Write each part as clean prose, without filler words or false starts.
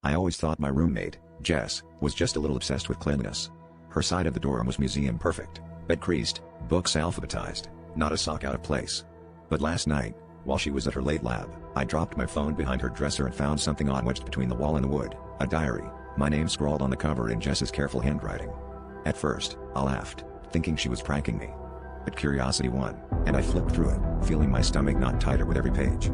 I always thought my roommate, Jess, was just a little obsessed with cleanliness. Her side of the dorm was museum perfect, bed creased, books alphabetized, not a sock out of place. But last night, while she was at her late lab, I dropped my phone behind her dresser and found something odd wedged between the wall and the wood, a diary, my name scrawled on the cover in Jess's careful handwriting. At first, I laughed, thinking she was pranking me. But curiosity won, and I flipped through it, feeling my stomach knot tighter with every page.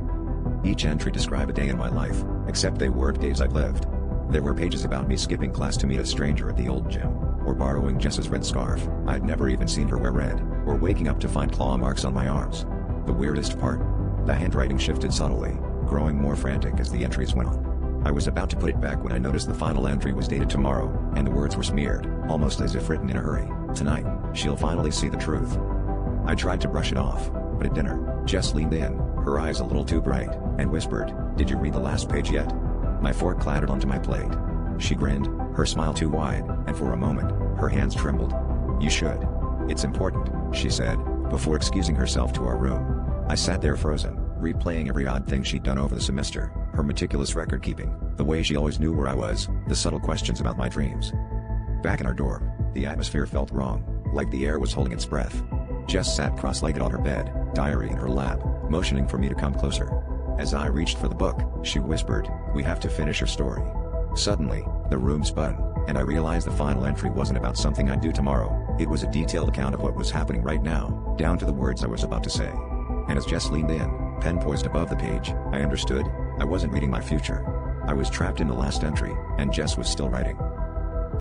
Each entry described a day in my life, except they weren't days I'd lived. There were pages about me skipping class to meet a stranger at the old gym, or borrowing Jess's red scarf, I'd never even seen her wear red, or waking up to find claw marks on my arms. The weirdest part? The handwriting shifted subtly, growing more frantic as the entries went on. I was about to put it back when I noticed the final entry was dated tomorrow, and the words were smeared, almost as if written in a hurry. Tonight, she'll finally see the truth. I tried to brush it off, but at dinner, Jess leaned in, her eyes a little too bright, and whispered, "Did you read the last page yet?" My fork clattered onto my plate. She grinned, her smile too wide, and for a moment, her hands trembled. "You should. It's important," she said, before excusing herself to our room. I sat there frozen, replaying every odd thing she'd done over the semester, her meticulous record-keeping, the way she always knew where I was, the subtle questions about my dreams. Back in our dorm, the atmosphere felt wrong, like the air was holding its breath. Jess sat cross-legged on her bed, diary in her lap, motioning for me to come closer. As I reached for the book, she whispered, "We have to finish your story." Suddenly, the room spun, and I realized the final entry wasn't about something I'd do tomorrow, it was a detailed account of what was happening right now, down to the words I was about to say. And as Jess leaned in, pen poised above the page, I understood, I wasn't reading my future. I was trapped in the last entry, and Jess was still writing.